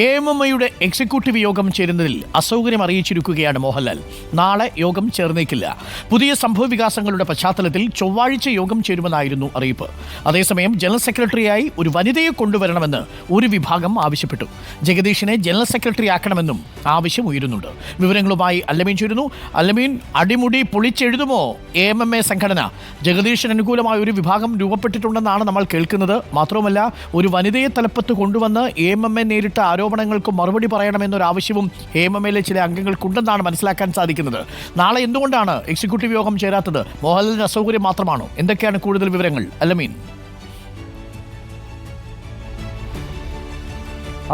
AMMയുടെ executive യോഗം ചേരുന്നതിൽ അസൗകര്യം അറിയിച്ചിരിക്കുകയാണ് മോഹൻലാൽ. നാളെ യോഗം ചേർന്നേക്കില്ല. പുതിയ സംഭവ വികാസങ്ങളുടെ പശ്ചാത്തലത്തിൽ ചൊവ്വാഴ്ച യോഗം ചേരുമെന്നായിരുന്നു അറിയിപ്പ്. അതേസമയം ജനറൽ സെക്രട്ടറിയായി ഒരു വനിതയെ കൊണ്ടുവരണമെന്ന് ഒരു വിഭാഗം ആവശ്യപ്പെട്ടു. ജഗദീഷിനെ ജനറൽ സെക്രട്ടറി ആക്കണമെന്നും ആവശ്യം ഉയരുന്നുണ്ട്. വിവരങ്ങളുമായി അല്ലമീൻ ചേരുന്നു. അല്ലമീൻ, അടിമുടി പൊളിച്ചെഴുതുമോ AMMA സംഘടന? ജഗദീഷിന് അനുകൂലമായ ഒരു വിഭാഗം രൂപപ്പെട്ടിട്ടുണ്ടെന്നാണ് നമ്മൾ കേൾക്കുന്നത്. മാത്രവുമല്ല, ഒരു വനിതയെ തലപ്പത്ത് കൊണ്ടുവന്ന് AMMA നേരിട്ട ആരോപണങ്ങൾക്ക് മറുപടി പറയണമെന്നൊരാവശ്യവും AMMയിലെ ചില അംഗങ്ങൾക്കുണ്ടെന്നാണ് മനസ്സിലാക്കാൻ സാധിക്കുന്നത്. നാളെ എന്തുകൊണ്ടാണ് എക്സിക്യൂട്ടീവ് യോഗം ചേരാത്തത്? മോഹൻലാലിന് അസൗകര്യം മാത്രമാണോ? എന്തൊക്കെയാണ് കൂടുതൽ വിവരങ്ങൾ, അല്ലമീൻ?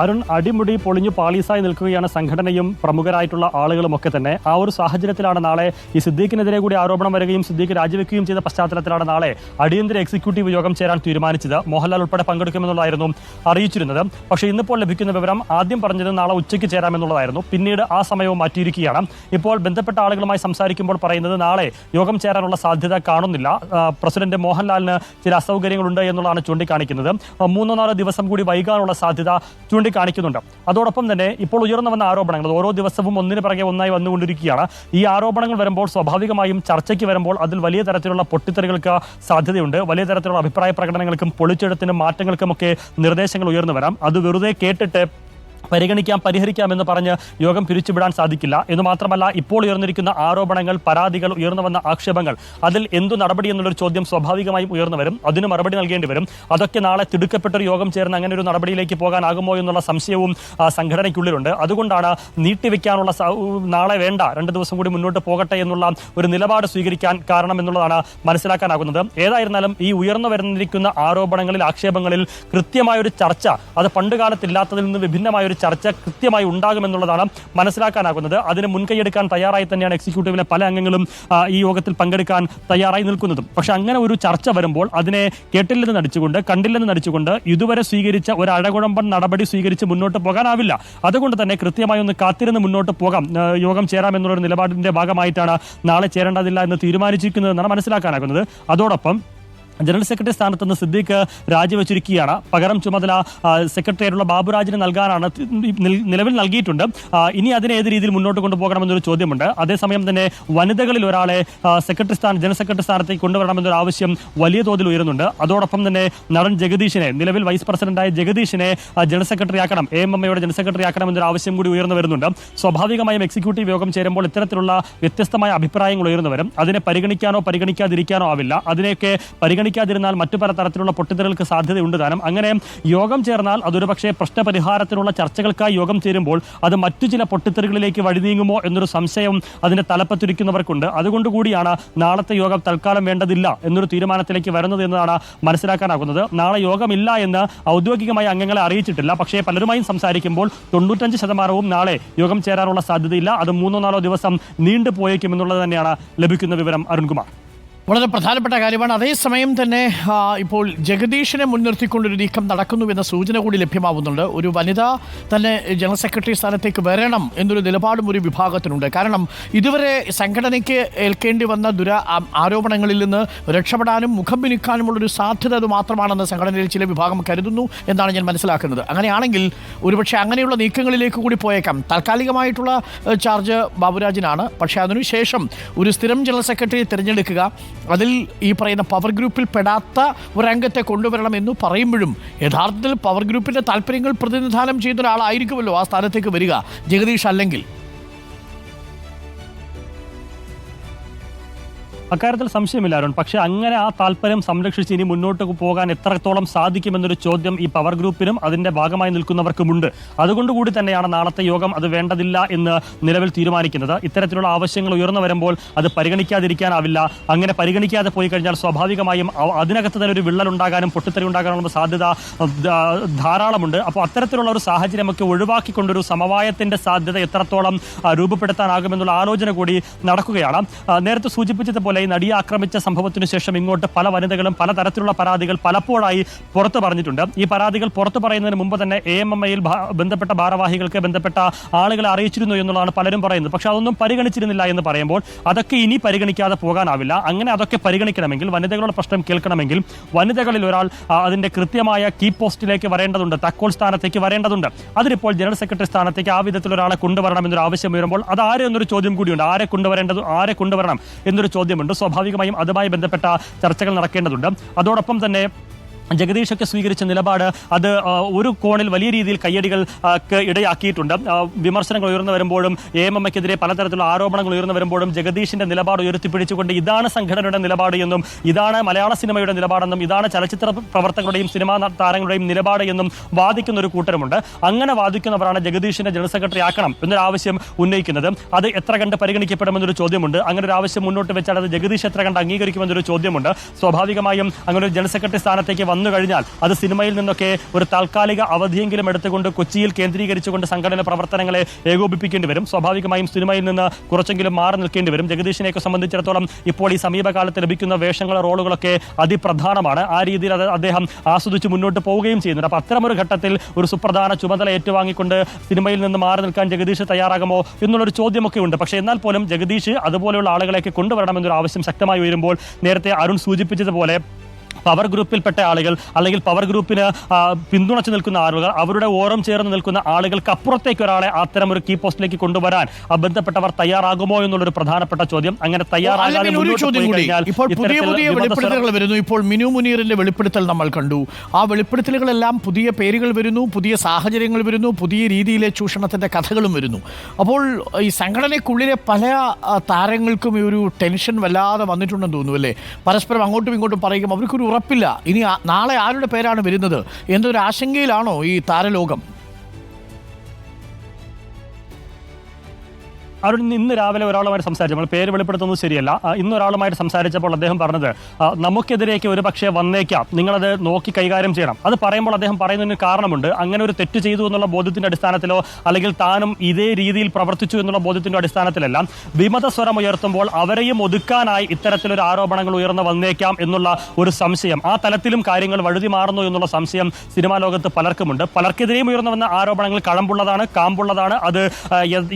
അരുൺ, അടിമുടി പൊളിഞ്ഞു പാളീസായി നിൽക്കുകയാണ് സംഘടനയും പ്രമുഖരായിട്ടുള്ള ആളുകളുമൊക്കെ തന്നെ. ആ ഒരു സാഹചര്യത്തിലാണ് നാളെ ഈ സിദ്ദീഖിനെതിരെ കൂടി ആരോപണം വരികയും സിദ്ദീഖ് രാജിവെക്കുകയും ചെയ്ത പശ്ചാത്തലത്തിലാണ് നാളെ അടിയന്തര എക്സിക്യൂട്ടീവ് യോഗം ചേരാൻ തീരുമാനിച്ചത്. മോഹൻലാൽ ഉൾപ്പെടെ പങ്കെടുക്കുമെന്നുള്ളതായിരുന്നു അറിയിച്ചിരുന്നത്. പക്ഷേ ഇന്നിപ്പോൾ ലഭിക്കുന്ന വിവരം ആദ്യം പറഞ്ഞത് നാളെ ഉച്ചയ്ക്ക് ചേരാമെന്നുള്ളതായിരുന്നു. പിന്നീട് ആ സമയവും മാറ്റിയിരിക്കുകയാണ്. ഇപ്പോൾ ബന്ധപ്പെട്ട ആളുകളുമായി സംസാരിക്കുമ്പോൾ പറയുന്നത് നാളെ യോഗം ചേരാനുള്ള സാധ്യത കാണുന്നില്ല. പ്രസിഡന്റ് മോഹൻലാലിന് ചില അസൗകര്യങ്ങളുണ്ട് എന്നുള്ളതാണ് ചൂണ്ടിക്കാണിക്കുന്നത്. 3-4 ദിവസം കൂടി വൈകാനുള്ള സാധ്യത ചൂണ്ടിക്കാണിക്കുന്നുണ്ട്. അതോടൊപ്പം തന്നെ ഇപ്പോൾ ഉയർന്നു വന്ന ആരോപണങ്ങൾ ഓരോ ദിവസവും ഒന്നിനു പിറകെ ഒന്നായി വന്നുകൊണ്ടിരിക്കുകയാണ്. ഈ ആരോപണങ്ങൾ വരുമ്പോൾ സ്വാഭാവികമായും ചർച്ചയ്ക്ക് വരുമ്പോൾ അതിൽ വലിയ തരത്തിലുള്ള പൊട്ടിത്തെറികൾക്ക് സാധ്യതയുണ്ട്. വലിയ തരത്തിലുള്ള അഭിപ്രായ പ്രകടനങ്ങൾക്കും പൊളിച്ചെഴുത്തിനും മാറ്റങ്ങൾക്കുമൊക്കെ നിർദ്ദേശങ്ങൾ ഉയർന്നു വരാം. അത് വെറുതെ കേട്ടിട്ട് പരിഹരിക്കാമെന്ന് പറഞ്ഞ് യോഗം പിരിച്ചുവിടാൻ സാധിക്കില്ല. എന്ന് മാത്രമല്ല, ഇപ്പോൾ ഉയർന്നിരിക്കുന്ന ആരോപണങ്ങൾ, പരാതികൾ, ഉയർന്നു വന്ന ആക്ഷേപങ്ങൾ, അതിൽ എന്തു നടപടി എന്നുള്ളൊരു ചോദ്യം സ്വാഭാവികമായും ഉയർന്നു വരും. അതിന് മറുപടി നൽകേണ്ടി വരും. അതൊക്കെ നാളെ തിടുക്കപ്പെട്ടൊരു യോഗം ചേർന്ന് അങ്ങനെ ഒരു നടപടിയിലേക്ക് പോകാനാകുമോ എന്നുള്ള സംശയവും സംഘടനയ്ക്കുള്ളിലുണ്ട്. അതുകൊണ്ടാണ് നീട്ടിവെക്കാനുള്ള നാളെ വേണ്ട, 2 ദിവസം കൂടി മുന്നോട്ട് പോകട്ടെ എന്നുള്ള ഒരു നിലപാട് സ്വീകരിക്കാൻ കാരണം എന്നുള്ളതാണ് മനസ്സിലാക്കാനാകുന്നത്. ഏതായിരുന്നാലും ഈ ഉയർന്നു വരുന്നിരിക്കുന്ന ആരോപണങ്ങളിൽ, ആക്ഷേപങ്ങളിൽ കൃത്യമായൊരു ചർച്ച, അത് പണ്ടുകാലത്തില്ലാത്തതിൽ നിന്ന് വിഭിന്നമായ ഒരു ചർച്ച കൃത്യമായി ഉണ്ടാകുമെന്നുള്ളതാണ് മനസ്സിലാക്കാനാകുന്നത്. അതിന് മുൻകൈയെടുക്കാൻ തയ്യാറായി തന്നെയാണ് എക്സിക്യൂട്ടീവിലെ പല അംഗങ്ങളും ഈ യോഗത്തിൽ പങ്കെടുക്കാൻ തയ്യാറായി നിൽക്കുന്നതും. പക്ഷെ അങ്ങനെ ഒരു ചർച്ച വരുമ്പോൾ അതിനെ കേട്ടില്ലെന്ന് നടിച്ചുകൊണ്ട്, കണ്ടില്ലെന്ന് നടിച്ചുകൊണ്ട് ഇതുവരെ സ്വീകരിച്ച ഒരു അഴകുഴമ്പൻ നടപടി സ്വീകരിച്ച് മുന്നോട്ട് പോകാനാവില്ല. അതുകൊണ്ട് തന്നെ കൃത്യമായി ഒന്ന് കാത്തിരുന്ന് മുന്നോട്ട് പോകാം, യോഗം ചേരാമെന്നുള്ളൊരു നിലപാടിന്റെ ഭാഗമായിട്ടാണ് നാളെ ചേരേണ്ടതില്ല എന്ന് തീരുമാനിച്ചിരിക്കുന്നതെന്നാണ് മനസ്സിലാക്കാനാകുന്നത്. അതോടൊപ്പം ജനറൽ സെക്രട്ടറി സ്ഥാനത്ത് നിന്ന് സിദ്ദീഖ് രാജിവെച്ചിരിക്കുകയാണ്. പകരം ചുമതല സെക്രട്ടറിയായിട്ടുള്ള ബാബുരാജിന് നൽകാനാണ് നിലവിൽ നൽകിയിട്ടുണ്ട്. ഇനി അതിനെ ഏത് രീതിയിൽ മുന്നോട്ട് കൊണ്ടുപോകണമെന്നൊരു ചോദ്യമുണ്ട്. അതേസമയം തന്നെ വനിതകളിൽ ഒരാളെ ജനറൽ സെക്രട്ടറി സ്ഥാനത്തേക്ക് കൊണ്ടുവരണമെന്നൊരു ആവശ്യം വലിയ തോതിൽ ഉയരുന്നുണ്ട്. അതോടൊപ്പം തന്നെ നടൻ ജഗദീഷിനെ, നിലവിൽ വൈസ് പ്രസിഡന്റായ ജഗദീഷിനെ ജനറൽ സെക്രട്ടറി ആക്കണം, AMMയുടെ ജനറൽ സെക്രട്ടറി ആക്കണമെന്നൊരു ആവശ്യം കൂടി ഉയർന്നു വരുന്നുണ്ട്. സ്വാഭാവികമായും എക്സിക്യൂട്ടീവ് യോഗം ചേരുമ്പോൾ ഇത്തരത്തിലുള്ള വ്യത്യസ്തമായ അഭിപ്രായങ്ങൾ ഉയർന്നു വരും. അതിനെ പരിഗണിക്കാനോ പരിഗണിക്കാതിരിക്കാനോ ആവില്ല. അതിനെയൊക്കെ പരിഗണിക്കാതിരുന്നാൽ മറ്റു പല തരത്തിലുള്ള പൊട്ടിത്തെറികൾക്ക് സാധ്യതയുണ്ട് താനും. അങ്ങനെ യോഗം ചേർന്നാൽ അതൊരു പക്ഷേ പ്രശ്നപരിഹാരത്തിനുള്ള ചർച്ചകൾക്കായി യോഗം ചേരുമ്പോൾ അത് മറ്റു ചില പൊട്ടിത്തെറികളിലേക്ക് വഴിനീങ്ങുമോ എന്നൊരു സംശയം അതിന്റെ തലപ്പത്തിരിക്കുന്നവർക്കുണ്ട്. അതുകൊണ്ടുകൂടിയാണ് നാളത്തെ യോഗം തൽക്കാലം വേണ്ടതില്ല എന്നൊരു തീരുമാനത്തിലേക്ക് വരുന്നത് എന്നതാണ് മനസ്സിലാക്കാനാകുന്നത്. നാളെ യോഗമില്ല എന്ന് ഔദ്യോഗികമായി അംഗങ്ങളെ അറിയിച്ചിട്ടില്ല. പക്ഷേ പലരുമായും സംസാരിക്കുമ്പോൾ 95% നാളെ യോഗം ചേരാനുള്ള സാധ്യതയില്ല. അത് 3-4 ദിവസം നീണ്ടുപോയേക്കും എന്നുള്ളത് തന്നെയാണ് ലഭിക്കുന്ന വിവരം. അരുൺകുമാർ, വളരെ പ്രധാനപ്പെട്ട കാര്യമാണ്. അതേസമയം തന്നെ ഇപ്പോൾ ജഗദീഷിനെ മുൻനിർത്തിക്കൊണ്ടൊരു നീക്കം നടക്കുന്നുവെന്ന സൂചന കൂടി ലഭ്യമാവുന്നുണ്ട്. ഒരു വനിത തന്നെ ജനറൽ സെക്രട്ടറി സ്ഥാനത്തേക്ക് വരണം എന്നൊരു നിലപാടും ഒരു വിഭാഗത്തിനുണ്ട്. കാരണം ഇതുവരെ സംഘടനയ്ക്ക് ഏൽക്കേണ്ടി വന്ന ആരോപണങ്ങളിൽ നിന്ന് രക്ഷപ്പെടാനും മുഖം മിനുക്കാനുമുള്ളൊരു സാധ്യത അത് മാത്രമാണെന്ന് സംഘടനയിൽ ചില വിഭാഗം കരുതുന്നു എന്നാണ് ഞാൻ മനസ്സിലാക്കുന്നത്. അങ്ങനെയാണെങ്കിൽ ഒരുപക്ഷെ അങ്ങനെയുള്ള നീക്കങ്ങളിലേക്ക് കൂടി പോയേക്കാം. താൽക്കാലികമായിട്ടുള്ള ചാർജ് ബാബുരാജിനാണ്. പക്ഷേ അതിനുശേഷം ഒരു സ്ഥിരം ജനറൽ സെക്രട്ടറിയെ തിരഞ്ഞെടുക്കുക, അതിൽ ഈ പറയുന്ന പവർ ഗ്രൂപ്പിൽ പെടാത്ത ഒരംഗത്തെ കൊണ്ടുവരണം എന്ന് പറയുമ്പോഴും യഥാർത്ഥത്തിൽ പവർ ഗ്രൂപ്പിന്റെ താല്പര്യങ്ങൾ പ്രതിനിധാനം ചെയ്യുന്ന ഒരാളായിരിക്കുമല്ലോ ആ സ്ഥാനത്തേക്ക് വരിക, ജഗദീഷ് അല്ലെങ്കിൽ. അക്കാര്യത്തിൽ സംശയമില്ല അരുൺ. പക്ഷേ അങ്ങനെ ആ താല്പര്യം സംരക്ഷിച്ച് ഇനി മുന്നോട്ട് പോകാൻ എത്രത്തോളം സാധിക്കുമെന്നൊരു ചോദ്യം ഈ പവർ ഗ്രൂപ്പിനും അതിന്റെ ഭാഗമായി നിൽക്കുന്നവർക്കുമുണ്ട്. അതുകൊണ്ടുകൂടി തന്നെയാണ് നാളത്തെ യോഗം അത് വേണ്ടതില്ല എന്ന് നിലവിൽ തീരുമാനിക്കുന്നത്. ഇത്തരത്തിലുള്ള ആവശ്യങ്ങൾ ഉയർന്നു വരുമ്പോൾ അത് പരിഗണിക്കാതിരിക്കാനാവില്ല. അങ്ങനെ പരിഗണിക്കാതെ പോയി കഴിഞ്ഞാൽ സ്വാഭാവികമായും അതിനകത്ത് തന്നെ ഒരു വിള്ളൽ ഉണ്ടാകാനും പൊട്ടിത്തെറി ഉണ്ടാകാനുള്ള സാധ്യത ധാരാളമുണ്ട്. അപ്പോൾ അത്തരത്തിലുള്ള ഒരു സാഹചര്യമൊക്കെ ഒഴിവാക്കിക്കൊണ്ടൊരു സമവായത്തിന്റെ സാധ്യത എത്രത്തോളം രൂപപ്പെടുത്താനാകുമെന്നുള്ള ആലോചന കൂടി നടക്കുകയാണ്. നേരത്തെ സൂചിപ്പിച്ചതുപോലെ പോലെ ഈ നടിയെ ആക്രമിച്ച സംഭവത്തിനു ശേഷം ഇങ്ങോട്ട് പല വനിതകളും പലതരത്തിലുള്ള പരാതികൾ പലപ്പോഴായി പുറത്തു പറഞ്ഞിട്ടുണ്ട്. ഈ പരാതികൾ പുറത്തു പറയുന്നതിന് മുമ്പ് തന്നെ AMMയിൽ ബന്ധപ്പെട്ട ഭാരവാഹികൾക്ക് ബന്ധപ്പെട്ട ആളുകളെ അറിയിച്ചിരുന്നു എന്നുള്ളതാണ് പലരും പറയുന്നത്. പക്ഷെ അതൊന്നും പരിഗണിച്ചിരുന്നില്ല എന്ന് പറയുമ്പോൾ അതൊക്കെ ഇനി പരിഗണിക്കാതെ പോകാനാവില്ല. അങ്ങനെ അതൊക്കെ പരിഗണിക്കണമെങ്കിൽ, വനിതകളുടെ പ്രശ്നം കേൾക്കണമെങ്കിൽ വനിതകളിൽ ഒരാൾ അതിന്റെ കൃത്യമായ കീ പോസ്റ്റിലേക്ക് വരേണ്ടതുണ്ട്, താക്കോൽ സ്ഥാനത്തേക്ക് വരേണ്ടതുണ്ട്. അതിനിപ്പോൾ ജനറൽ സെക്രട്ടറി സ്ഥാനത്തേക്ക് ആ വിധത്തിൽ ഒരാളെ കൊണ്ടുവരണം എന്നൊരു ആവശ്യം വരുമ്പോൾ അത് ആരെ എന്നൊരു ചോദ്യം കൂടിയുണ്ട്. ആരെ കൊണ്ടുവരണം എന്നൊരു ചോദ്യമുണ്ട്. സ്വാഭാവികമായും അതുമായി ബന്ധപ്പെട്ട ചർച്ചകൾ നടക്കേണ്ടതുണ്ട്. അതോടൊപ്പം തന്നെ ജഗദീഷൊക്കെ സ്വീകരിച്ച നിലപാട് അത് ഒരു കോണിൽ വലിയ രീതിയിൽ കയ്യടികൾ ഇടയാക്കിയിട്ടുണ്ട്. വിമർശനങ്ങൾ ഉയർന്നു വരുമ്പോഴും AMMക്കെതിരെ പലതരത്തിലുള്ള ആരോപണങ്ങൾ ഉയർന്നു വരുമ്പോഴും ജഗദീഷിന്റെ നിലപാട് ഉയർത്തിപ്പിടിച്ചുകൊണ്ട് ഇതാണ് സംഘടനയുടെ നിലപാട് എന്നും ഇതാണ് മലയാള സിനിമയുടെ നിലപാടെന്നും ഇതാണ് ചലച്ചിത്ര പ്രവർത്തകരുടെയും സിനിമാ താരങ്ങളുടെയും നിലപാട് എന്നും വാദിക്കുന്ന ഒരു കൂട്ടരുമുണ്ട്. അങ്ങനെ വാദിക്കുന്നവരാണ് ജഗദീഷിനെ ജനറൽ സെക്രട്ടറി ആക്കണം എന്നൊരു ആവശ്യം ഉന്നയിക്കുന്നത്. അത് എത്ര കണ്ട് പരിഗണിക്കപ്പെടുമെന്നൊരു ചോദ്യമുണ്ട്. അങ്ങനെ ഒരു ആവശ്യം മുന്നോട്ട് വെച്ചാൽ അത് ജഗദീഷ് എത്ര കണ്ട് അംഗീകരിക്കുമെന്നൊരു ചോദ്യമുണ്ട്. സ്വാഭാവികമായും അങ്ങനെ ഒരു ജനറൽ സെക്രട്ടറി സ്ഥാനത്തേക്ക് വന്നു കഴിഞ്ഞാൽ അത് സിനിമയിൽ നിന്നൊക്കെ ഒരു താൽക്കാലിക അവധിയെങ്കിലും എടുത്തുകൊണ്ട് കൊച്ചിയിൽ കേന്ദ്രീകരിച്ചുകൊണ്ട് സംഘടന പ്രവർത്തനങ്ങളെ ഏകോപിപ്പിക്കേണ്ടി വരും. സ്വാഭാവികമായും സിനിമയിൽ നിന്ന് കുറച്ചെങ്കിലും മാറി നിൽക്കേണ്ടി വരും. ജഗദീഷിനെയൊക്കെ സംബന്ധിച്ചിടത്തോളം ഇപ്പോൾ ഈ സമീപകാലത്ത് ലഭിക്കുന്ന വേഷങ്ങളോ റോളുകളൊക്കെ അതിപ്രധാനമാണ്. ആ രീതിയിൽ അത് അദ്ദേഹം ആസ്വദിച്ച് മുന്നോട്ട് പോവുകയും ചെയ്യുന്നുണ്ട്. അപ്പോൾ അത്തരമൊരു ഘട്ടത്തിൽ ഒരു സുപ്രധാന ചുമതല ഏറ്റുവാങ്ങിക്കൊണ്ട് സിനിമയിൽ നിന്ന് മാറി നിൽക്കാൻ ജഗദീഷ് തയ്യാറാകുമോ എന്നുള്ളൊരു ചോദ്യമൊക്കെ ഉണ്ട്. പക്ഷേ എന്നാൽ പോലും ജഗദീഷ് അതുപോലെയുള്ള ആളുകളെയൊക്കെ കൊണ്ടുവരണമെന്നൊരു ആവശ്യം ശക്തമായി ഉയരുമ്പോൾ നേരത്തെ അരുൺ സൂചിപ്പിച്ചതുപോലെ പവർ ഗ്രൂപ്പിൽപ്പെട്ട ആളുകൾ അല്ലെങ്കിൽ പവർ ഗ്രൂപ്പിന് പിന്തുണച്ചു നിൽക്കുന്ന ആളുകൾ, അവരുടെ ഓരം ചേർന്ന് നിൽക്കുന്ന ആളുകൾക്ക് അപ്പുറത്തേക്ക് ഒരാളെ അത്തരം ഒരു കീ പോസ്റ്റിലേക്ക് കൊണ്ടുവരാൻ ബന്ധപ്പെട്ടവർ തയ്യാറാകുമോ എന്നുള്ളൊരു പ്രധാനപ്പെട്ട ചോദ്യം. അങ്ങനെ തയ്യാറാകാതെ ഇപ്പോൾ പുതിയ പുതിയ വെളിപ്പെടുത്തലുകൾ വരുന്നു. ഇപ്പോൾ മിനു മുനീറിന്റെ വെളിപ്പെടുത്തൽ നമ്മൾ കണ്ടു. ആ വെളിപ്പെടുത്തലുകളെല്ലാം പുതിയ പേരുകൾ വരുന്നു, പുതിയ സാഹചര്യങ്ങൾ വരുന്നു, പുതിയ രീതിയിലെ ചൂഷണത്തിന്റെ കഥകളും വരുന്നു. അപ്പോൾ ഈ സംഘടനയ്ക്കുള്ളിലെ പല താരങ്ങൾക്കും ഈ ഒരു ടെൻഷൻ വല്ലാതെ വന്നിട്ടുണ്ടെന്ന് തോന്നുന്നു അല്ലേ? പരസ്പരം അങ്ങോട്ടും ഇങ്ങോട്ടും പറയുമ്പോൾ അവർക്കൊരു ഉറപ്പില്ല, ഇനി നാളെ ആരുടെ പേരാണ് വരുന്നത് എന്നൊരു ആശങ്കയിലാണോ ഈ താരലോകം? അവർ ഇന്ന് രാവിലെ ഒരാളുമായിട്ട് സംസാരിച്ചു, നമ്മൾ പേര് വെളിപ്പെടുത്തുന്നത് ശരിയല്ല, ഇന്നൊരാളുമായിട്ട് സംസാരിച്ചപ്പോൾ അദ്ദേഹം പറഞ്ഞത് നമുക്കെതിരേക്ക് ഒരു പക്ഷേ വന്നേക്കാം, നിങ്ങളത് നോക്കി കൈകാര്യം ചെയ്യണം. അത് പറയുമ്പോൾ അദ്ദേഹം പറയുന്നതിന് കാരണമുണ്ട്. അങ്ങനെ ഒരു തെറ്റ് ചെയ്തു എന്നുള്ള ബോധ്യത്തിന്റെ അടിസ്ഥാനത്തിലോ അല്ലെങ്കിൽ താനും ഇതേ രീതിയിൽ പ്രവർത്തിച്ചു എന്നുള്ള ബോധ്യത്തിന്റെ അടിസ്ഥാനത്തിലെല്ലാം വിമതസ്വരം ഉയർത്തുമ്പോൾ അവരെയും ഒതുക്കാനായി ഇത്തരത്തിലൊരു ആരോപണങ്ങൾ ഉയർന്നു വന്നേക്കാം എന്നുള്ള ഒരു സംശയം, ആ തലത്തിലും കാര്യങ്ങൾ വഴുതി മാറുന്നു എന്നുള്ള സംശയം സിനിമാ ലോകത്ത് പലർക്കുമുണ്ട്. പലർക്കെതിരെയും ഉയർന്നു വന്ന ആരോപണങ്ങൾ കഴമ്പുള്ളതാണ്, കാമ്പുള്ളതാണ്, അത്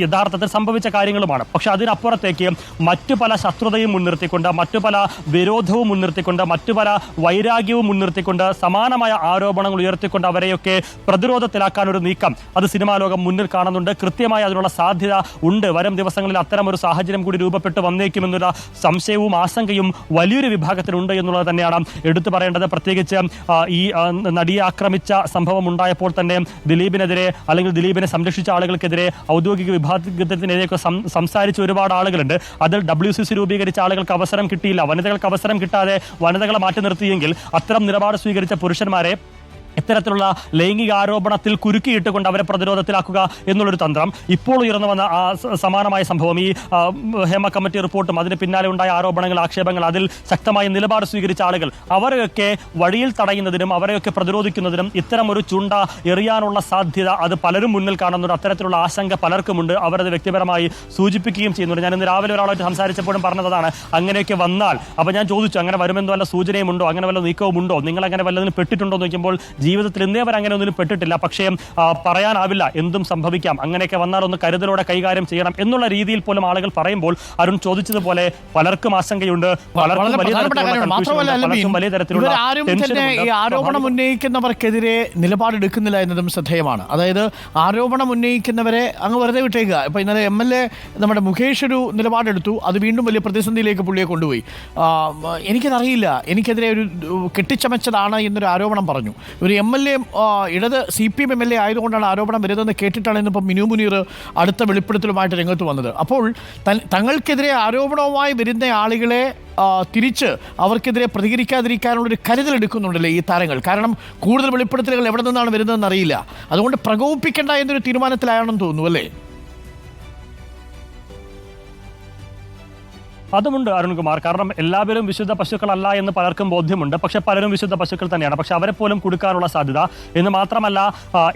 യഥാർത്ഥത്തിൽ സംഭവിച്ച കാര്യങ്ങളുമാണ്. പക്ഷെ അതിനപ്പുറത്തേക്ക് മറ്റു പല ശത്രുതയും മുൻനിർത്തിക്കൊണ്ട്, മറ്റു പല വിരോധവും മുൻനിർത്തിക്കൊണ്ട്, മറ്റു പല വൈരാഗ്യവും മുൻനിർത്തിക്കൊണ്ട്, സമാനമായ ആരോപണങ്ങൾ ഉയർത്തിക്കൊണ്ട് അവരെയൊക്കെ പ്രതിരോധത്തിലാക്കാൻ ഒരു നീക്കം അത് സിനിമാ ലോകം മുന്നിൽ കാണുന്നുണ്ട്. കൃത്യമായി അതിനുള്ള സാധ്യത ഉണ്ട്. വരും ദിവസങ്ങളിൽ അത്തരം ഒരു സാഹചര്യം കൂടി രൂപപ്പെട്ട് വന്നേക്കുമെന്നുള്ള സംശയവും ആശങ്കയും വലിയൊരു വിഭാഗത്തിനുണ്ട് എന്നുള്ളത് തന്നെയാണ് എടുത്തു പറയേണ്ടത്. പ്രത്യേകിച്ച് ഈ നടിയെ ആക്രമിച്ച സംഭവം ഉണ്ടായപ്പോൾ തന്നെ ദിലീപിനെതിരെ അല്ലെങ്കിൽ ദിലീപിനെ സംരക്ഷിച്ച ആളുകൾക്കെതിരെ ഔദ്യോഗിക വിഭാഗത്തിനെതിരെയൊക്കെ സംസാരിച്ച ഒരുപാട് ആളുകളുണ്ട്. അതിൽ WCC രൂപീകരിച്ച ആളുകൾക്ക് അവസരം കിട്ടിയില്ല. വനിതകൾക്ക് അവസരം കിട്ടാതെ വനിതകളെ മാറ്റി നിർത്തിയെങ്കിൽ അത്തരം നിലപാട് സ്വീകരിച്ച പുരുഷന്മാരെ ഇത്തരത്തിലുള്ള ലൈംഗിക ആരോപണത്തിൽ കുരുക്കിയിട്ടുകൊണ്ട് അവരെ പ്രതിരോധത്തിലാക്കുക എന്നുള്ളൊരു തന്ത്രം. ഇപ്പോൾ ഉയർന്നു വന്ന ആ സമാനമായ സംഭവം, ഈ ഹേമ കമ്മിറ്റി റിപ്പോർട്ടും അതിന് പിന്നാലെ ഉണ്ടായ ആരോപണങ്ങൾ, ആക്ഷേപങ്ങൾ, അതിൽ ശക്തമായ നിലപാട് സ്വീകരിച്ച ആളുകൾ, അവരെയൊക്കെ വഴിയിൽ തടയുന്നതിനും അവരെയൊക്കെ പ്രതിരോധിക്കുന്നതിനും ഇത്തരം ഒരു ചുണ്ട എറിയാനുള്ള സാധ്യത അത് പലരും മുന്നിൽ കാണുന്നുണ്ട്. അത്തരത്തിലുള്ള ആശങ്ക പലർക്കുമുണ്ട്. അവരത് വ്യക്തിപരമായി സൂചിപ്പിക്കുകയും ചെയ്യുന്നുണ്ട്. ഞാൻ ഇന്ന് രാവിലെ ഒരാളായിട്ട് സംസാരിച്ചപ്പോഴും പറഞ്ഞതാണ്, അങ്ങനെയൊക്കെ വന്നാൽ, അപ്പോൾ ഞാൻ ചോദിച്ചു അങ്ങനെ വരുമെന്ന് വല്ല സൂചനയുമുണ്ടോ, അങ്ങനെ വല്ല നീക്കവുമുണ്ടോ, നിങ്ങൾ അങ്ങനെ വല്ലതിന് പെട്ടിട്ടുണ്ടോ എന്ന് നോക്കുമ്പോൾ ജീവിതത്തിൽ ഇന്നേ വരെ അങ്ങനെ ഒന്നിനും പെട്ടിട്ടില്ല. പക്ഷേ പറയാനാവില്ല, എന്തും സംഭവിക്കാം, അങ്ങനെയൊക്കെ വന്നാൽ ഒന്ന് കരുതലോടെ കൈകാര്യം ചെയ്യണം എന്നുള്ള രീതിയിൽ പോലും ആളുകൾ പറയുമ്പോൾ അരുൺ ചോദിച്ചതുപോലെ പലർക്കും ആശങ്കയുണ്ട്. ഈ ആരോപണം ഉന്നയിക്കുന്നവർക്കെതിരെ നിലപാടെടുക്കുന്നില്ല എന്നതും ശ്രദ്ധേയമാണ്. അതായത് ആരോപണം ഉന്നയിക്കുന്നവരെ അങ്ങ് വെറുതെ വിട്ടേക്കുക. ഇപ്പൊ ഇന്നലെ MLA നമ്മുടെ മുകേഷ് ഒരു നിലപാടെടുത്തു, അത് വീണ്ടും വലിയ പ്രതിസന്ധിയിലേക്ക് പുള്ളിയെ കൊണ്ടുപോയി. എനിക്കതറിയില്ല, എനിക്കെതിരെ ഒരു കെട്ടിച്ചമച്ചതാണ് എന്നൊരു ആരോപണം പറഞ്ഞു. ഒരു MLA ഇടത് CPM MLA ആയതുകൊണ്ടാണ് ആരോപണം വരുന്നതെന്ന് കേട്ടിട്ടാണ് ഇന്നിപ്പോൾ മിനു മുനീർ അടുത്ത വെളിപ്പെടുത്തലുമായിട്ട് രംഗത്ത് വന്നത്. അപ്പോൾ തങ്ങൾക്കെതിരെ ആരോപണവുമായി വരുന്ന ആളുകളെ തിരിച്ച് അവർക്കെതിരെ പ്രതികരിക്കാതിരിക്കാനുള്ളൊരു കരുതലെടുക്കുന്നുണ്ടല്ലേ ഈ താരങ്ങൾ? കാരണം കൂടുതൽ വെളിപ്പെടുത്തലുകൾ എവിടെ നിന്നാണ് വരുന്നതെന്ന് അറിയില്ല. അതുകൊണ്ട് പ്രകോപിപ്പിക്കേണ്ട എന്നൊരു തീരുമാനത്തിലാണെന്ന് തോന്നുന്നു അല്ലേ? അതുമുണ്ട് അരുൺകുമാർ. കാരണം എല്ലാവരും വിശുദ്ധ പശുക്കളല്ല എന്ന് പലർക്കും ബോധ്യമുണ്ട്. പക്ഷെ പലരും വിശുദ്ധ പശുക്കൾ തന്നെയാണ്. പക്ഷെ അവരെ പോലും കൊടുക്കാനുള്ള സാധ്യത എന്ന് മാത്രമല്ല,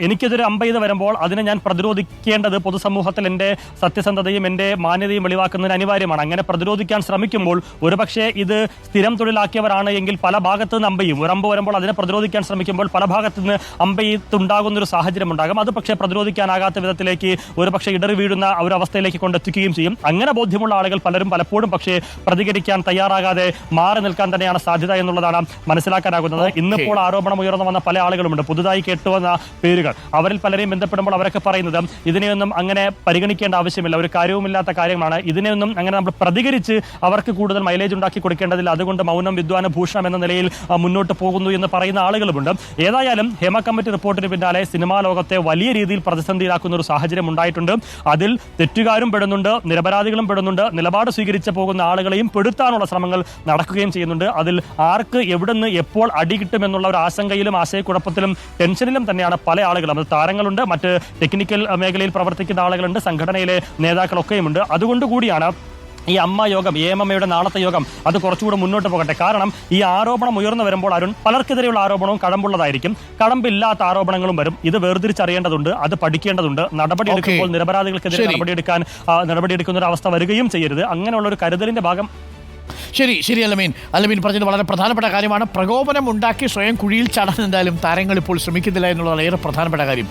എനിക്കെതിരെ അമ്പെയ്ത് വരുമ്പോൾ അതിനെ ഞാൻ പ്രതിരോധിക്കേണ്ടത് പൊതുസമൂഹത്തിൽ എൻ്റെ സത്യസന്ധതയും എൻ്റെ മാന്യതയും വെളിവാക്കുന്നതിന് അനിവാര്യമാണ്. അങ്ങനെ പ്രതിരോധിക്കാൻ ശ്രമിക്കുമ്പോൾ ഒരുപക്ഷെ ഇത് സ്ഥിരം തൊഴിലാക്കിയവരാണ് എങ്കിൽ പല ഭാഗത്തു നിന്ന് അമ്പെയ്യും. ഒരു അമ്പ് വരുമ്പോൾ അതിനെ പ്രതിരോധിക്കാൻ ശ്രമിക്കുമ്പോൾ പല ഭാഗത്തു നിന്ന് അമ്പെയ്ത്തുണ്ടാകുന്ന ഒരു സാഹചര്യം ഉണ്ടാകും. അത് പക്ഷേ പ്രതിരോധിക്കാനാകാത്ത വിധത്തിലേക്ക് ഒരുപക്ഷെ ഇടറി വീഴുന്ന ഒരു അവസ്ഥയിലേക്ക് കൊണ്ടെത്തിക്കുകയും ചെയ്യും. അങ്ങനെ ബോധ്യമുള്ള ആളുകൾ പലപ്പോഴും പക്ഷേ പ്രതികരിക്കാൻ തയ്യാറാകാതെ മാറി നിൽക്കാൻ തന്നെയാണ് സാധ്യത എന്നുള്ളതാണ് മനസ്സിലാക്കാനാകുന്നത്. ഇന്നിപ്പോൾ ആരോപണം ഉയർന്നു വന്ന പല ആളുകളുമുണ്ട്. പുതുതായി കേട്ടുവന്ന പേരുകൾ, അവരിൽ പലരെയും ബന്ധപ്പെടുമ്പോൾ അവരൊക്കെ പറയുന്നത് ഇതിനെയൊന്നും അങ്ങനെ പരിഗണിക്കേണ്ട ആവശ്യമില്ല, ഒരു കാര്യവുമില്ലാത്ത കാര്യമാണ്, ഇതിനെയൊന്നും അങ്ങനെ നമ്മൾ പ്രതികരിച്ച് അവർക്ക് കൂടുതൽ മൈലേജ് ഉണ്ടാക്കി കൊടുക്കേണ്ടതില്ല, അതുകൊണ്ട് മൗനം വിദ്വാന ഭൂഷണം എന്ന നിലയിൽ മുന്നോട്ട് പോകുന്നു എന്ന് പറയുന്ന ആളുകളുമുണ്ട്. ഏതായാലും ഹേമ കമ്മിറ്റി റിപ്പോർട്ടിന് പിന്നാലെ സിനിമാ ലോകത്തെ വലിയ രീതിയിൽ പ്രതിസന്ധിയിലാക്കുന്ന ഒരു സാഹചര്യം ഉണ്ടായിട്ടുണ്ട്. അതിൽ തെറ്റുകാരും പെടുന്നുണ്ട്, നിരപരാധികളും പെടുന്നുണ്ട്, നിലപാട് സ്വീകരിച്ച് പോകുന്ന ആളുകളെയും പെടുത്താനുള്ള ശ്രമങ്ങൾ നടക്കുകയും ചെയ്യുന്നുണ്ട്. അതിൽ ആർക്ക് എവിടുന്ന് എപ്പോൾ അടി കിട്ടുമെന്നുള്ള ഒരു ആശങ്കയിലും ആശയക്കുഴപ്പത്തിലും ടെൻഷനിലും തന്നെയാണ് പല ആളുകളും. അത് താരങ്ങളുണ്ട്, മറ്റ് ടെക്നിക്കൽ മേഖലയിൽ പ്രവർത്തിക്കുന്ന ആളുകളുണ്ട്, സംഘടനയിലെ നേതാക്കളൊക്കെയുമുണ്ട്. അതുകൊണ്ടുകൂടിയാണ് ഈ അമ്മ യോഗം, AMMയുടെ നാളത്തെ യോഗം അത് കുറച്ചുകൂടെ മുന്നോട്ട് പോകട്ടെ. കാരണം ഈ ആരോപണം ഉയർന്നു വരുമ്പോൾ അരുൺ, പലർക്കെതിരെയുള്ള ആരോപണവും കടമ്പുള്ളതായിരിക്കും, കടമ്പില്ലാത്ത ആരോപണങ്ങളും വരും. ഇത് വേർതിരിച്ചറിയേണ്ടതുണ്ട്, അത് പഠിക്കേണ്ടതുണ്ട്. നടപടിയെടുക്കുമ്പോൾ നിരപരാധികൾക്കെതിരെ നടപടിയെടുക്കുന്ന ഒരു അവസ്ഥ വരികയും ചെയ്യരുത്. അങ്ങനെയുള്ള ഒരു കരുതലിന്റെ ഭാഗം. ശരി അലമീൻ പറഞ്ഞത് വളരെ പ്രധാനപ്പെട്ട കാര്യമാണ്. പ്രകോപനം ഉണ്ടാക്കി സ്വയം കുഴിയിൽ ചാടാൻ എന്തായാലും താരങ്ങൾ ഇപ്പോൾ ശ്രമിക്കുന്നില്ല എന്നുള്ളതാണ് ഏറെ പ്രധാനപ്പെട്ട കാര്യം.